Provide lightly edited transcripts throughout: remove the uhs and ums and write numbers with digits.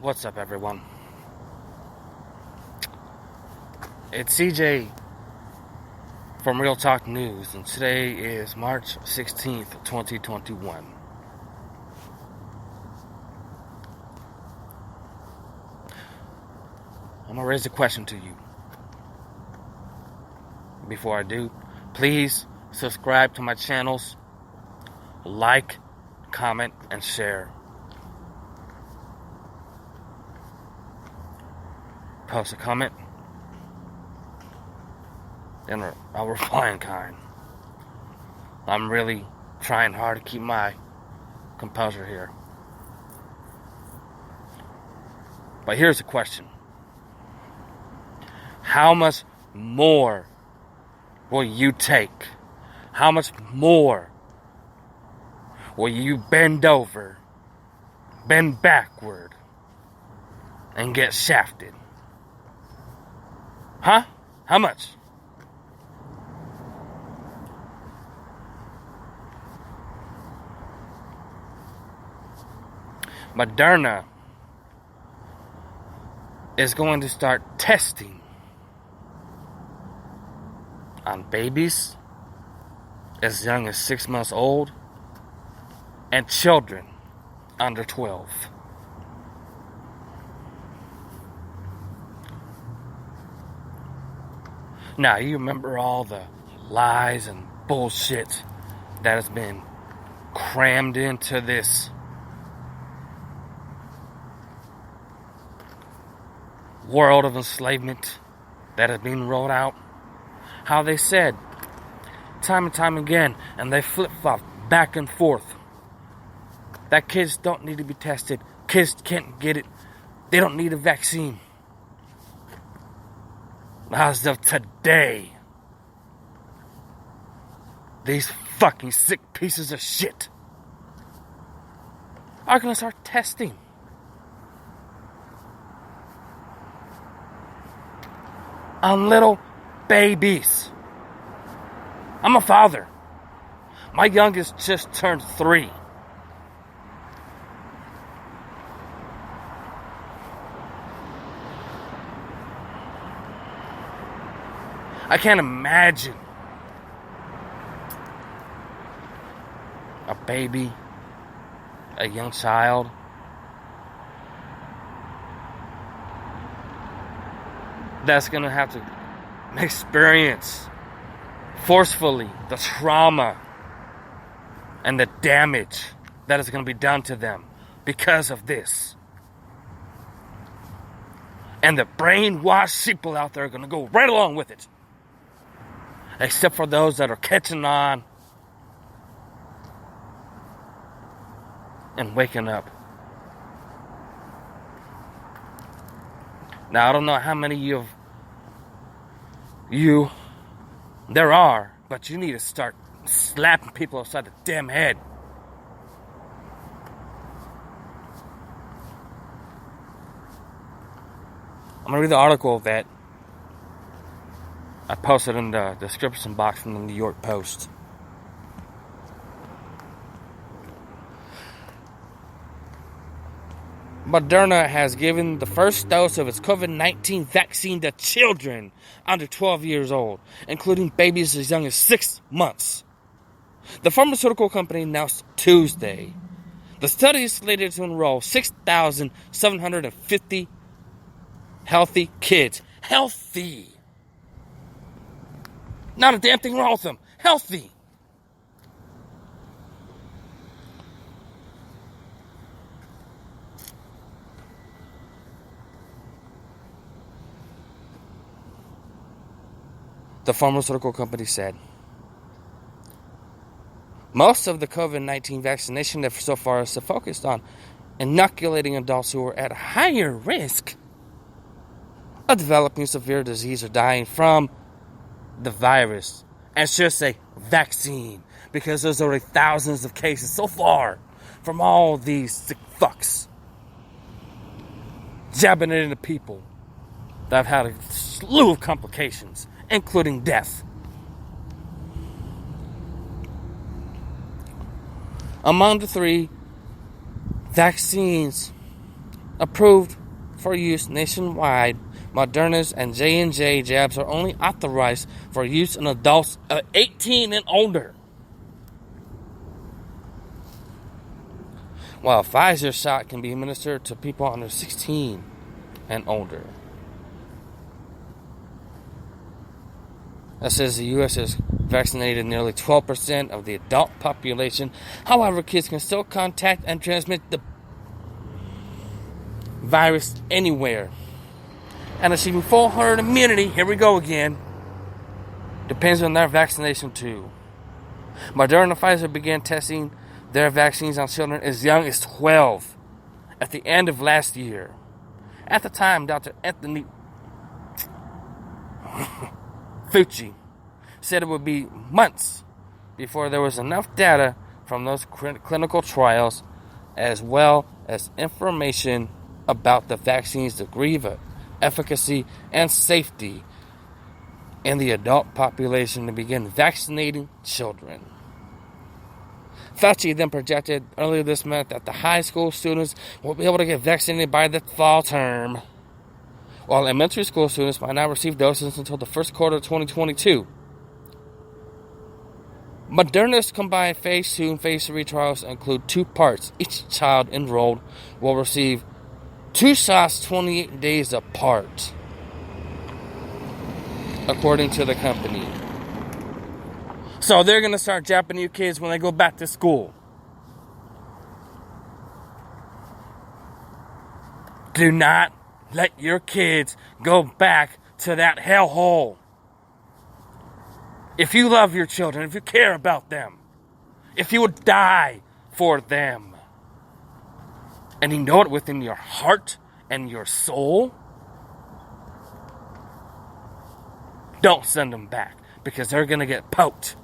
What's up, everyone? It's CJ from Real Talk News, and today is March 16th, 2021. I'm going to raise a question to you. Before I do, please subscribe to my channels, like, comment, and share. Post a comment, and I'll reply in kind. I'm really trying hard to keep my composure here. But here's the question. How much more will you take? How much more will you bend over, bend backward, and get shafted? Huh? How much? Moderna is going to start testing on babies as young as 6 months old and children under 12. Now, you remember all the lies and bullshit that has been crammed into this world of enslavement that is being rolled out? How they said time and time again, and they flip-flop back and forth, that kids don't need to be tested, kids can't get it, they don't need a vaccine. As of today, these fucking sick pieces of shit are gonna start testing on little babies. I'm a father. My youngest just turned 3. I can't imagine a baby, a young child, that's going to have to experience forcefully the trauma and the damage that is going to be done to them because of this. And the brainwashed people out there are going to go right along with it. Except for those that are catching on and waking up. Now, I don't know how many of you there are, but you need to start slapping people upside the damn head. I'm going to read the article that I posted in the description box from the New York Post. Moderna has given the first dose of its COVID-19 vaccine to children under 12 years old, including babies as young as 6 months. The pharmaceutical company announced Tuesday the study is slated to enroll 6,750 healthy kids. Healthy! Not a damn thing wrong with them. Healthy! The pharmaceutical company said, most of the COVID-19 vaccination so far is focused on inoculating adults who are at higher risk of developing severe disease or dying from the virus. And should say vaccine, because there's already thousands of cases so far from all these sick fucks jabbing it into people that have had a slew of complications, including death. Among the 3 vaccines approved for use nationwide. Moderna's and J&J jabs are only authorized for use in adults 18 and older, while Pfizer shot can be administered to people under 16 and older. That says the U.S. has vaccinated nearly 12% of the adult population. However, kids can still contact and transmit the virus anywhere. And achieving full herd immunity, here we go again, depends on their vaccination too. Moderna and Pfizer began testing their vaccines on children as young as 12 at the end of last year. At the time, Dr. Anthony Fauci said it would be months before there was enough data from those clinical trials, as well as information about the vaccine's degree of efficacy and safety in the adult population, to begin vaccinating children. Fauci then projected earlier this month that the high school students will be able to get vaccinated by the fall term, while elementary school students might not receive doses until the first quarter of 2022. Moderna's combined phase 2 and phase 3 trials include 2 parts. Each child enrolled will receive 2 shots 28 days apart, according to the company. So they're going to start jabbing you kids when they go back to school. Do not let your kids go back to that hellhole. If you love your children, if you care about them, if you would die for them, and you know it within your heart and your soul, don't send them back, because they're going to get poked.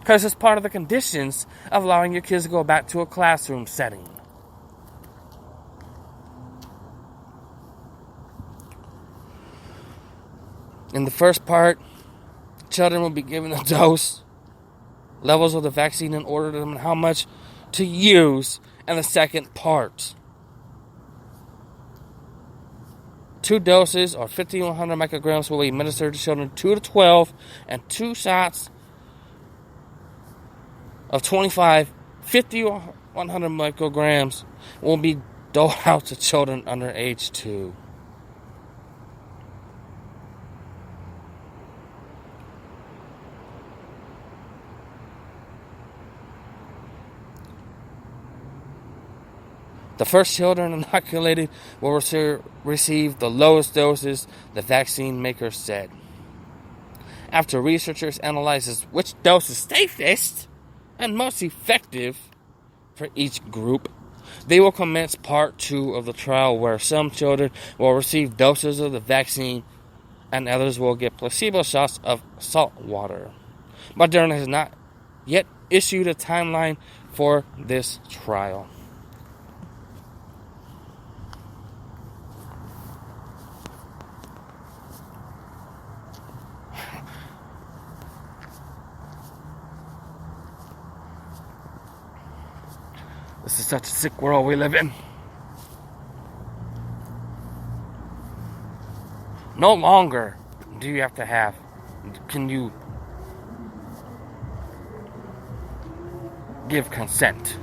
Because it's part of the conditions of allowing your kids to go back to a classroom setting. In the first part, children will be given a dose, levels of the vaccine in order to determine how much to use. And the second part, 2 doses or 5,100 micrograms will be administered to children 2 to 12, and 2 shots of 5,100 micrograms will be doled out to children under age 2. The first children inoculated will receive the lowest doses, the vaccine maker said. After researchers analyzes which dose is safest and most effective for each group, they will commence part 2 of the trial, where some children will receive doses of the vaccine and others will get placebo shots of salt water. Moderna has not yet issued a timeline for this trial. This is such a sick world we live in. No longer do you have to can you give consent.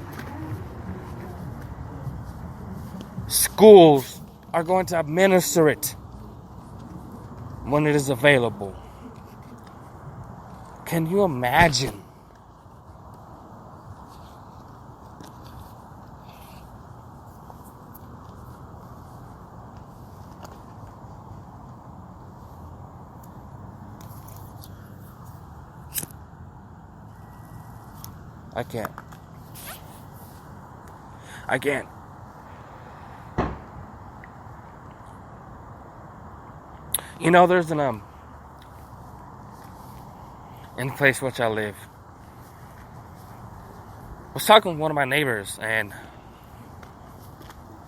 Schools are going to administer it when it is available. Can you imagine? I can't. You know, there's in the place which I live. I was talking with one of my neighbors, and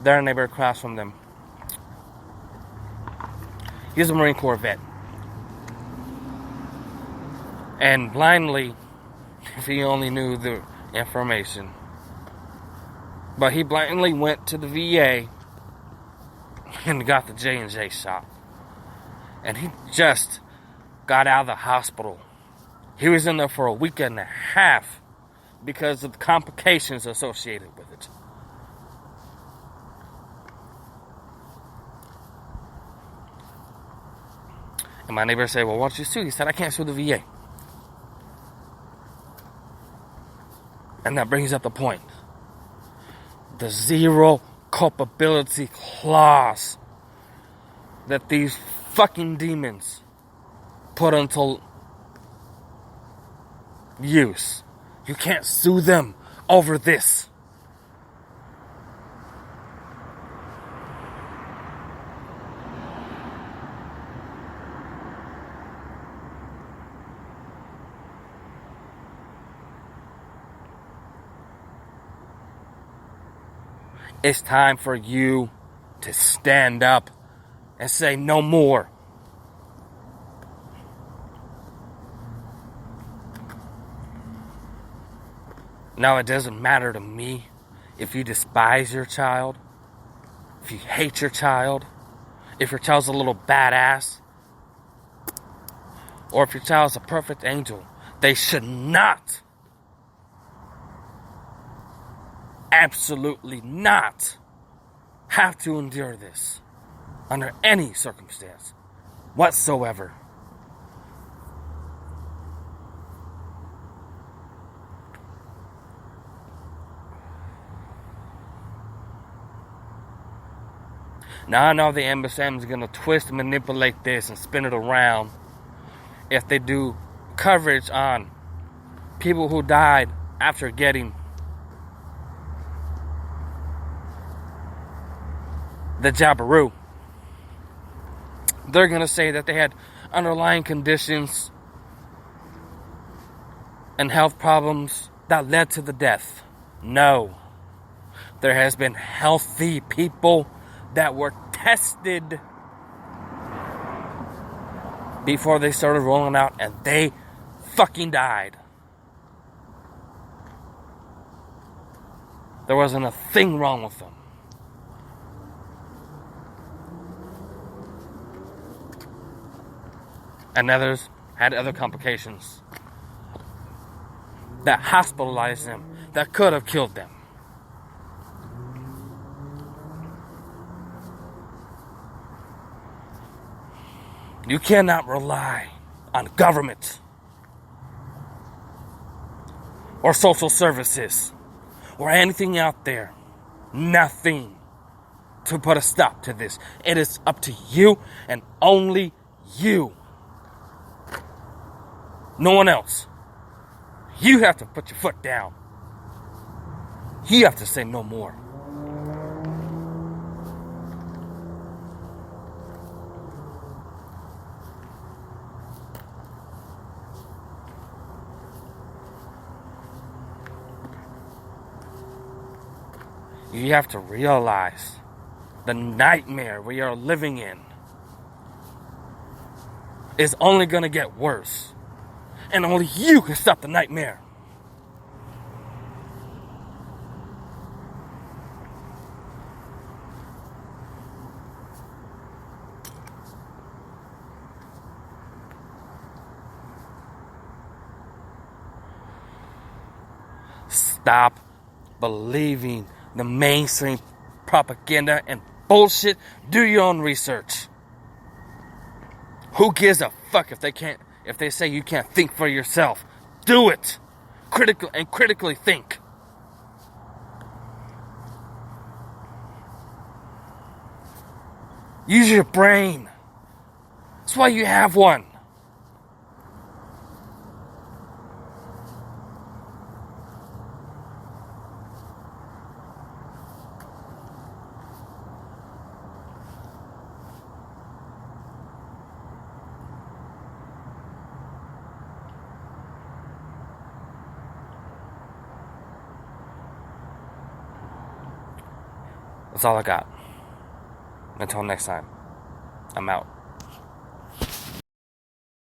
their neighbor across from them, he's a Marine Corps vet. And blindly, if he only knew the information, But he blatantly went to the VA and got the J&J shot. And he just got out of the hospital. He was in there for a week and a half because of the complications associated with it. And my neighbor said, well, why don't you sue? He said, I can't sue the VA. And that brings up the point. The zero culpability clause that these fucking demons put into use. You can't sue them over this. It's time for you to stand up and say no more. Now, it doesn't matter to me if you despise your child, if you hate your child, if your child's a little badass, or if your child's a perfect angel. They should not, absolutely not, have to endure this under any circumstance whatsoever. Now I know the MSM is going to twist and manipulate this and spin it around if they do coverage on people who died after getting the jabberoo. They're going to say that they had underlying conditions and health problems that led to the death. No. There has been healthy people that were tested before they started rolling out, and they fucking died. There wasn't a thing wrong with them. And others had other complications that hospitalized them, that could have killed them. You cannot rely on government or social services or anything out there. Nothing to put a stop to this. It is up to you and only you. No one else. You have to put your foot down. You have to say no more. You have to realize the nightmare we are living in is only going to get worse. And only you can stop the nightmare. Stop believing the mainstream propaganda and bullshit. Do your own research. Who gives a fuck if they say you can't think for yourself? Do it. Critically think. Use your brain. That's why you have one. That's all I got. Until next time, I'm out.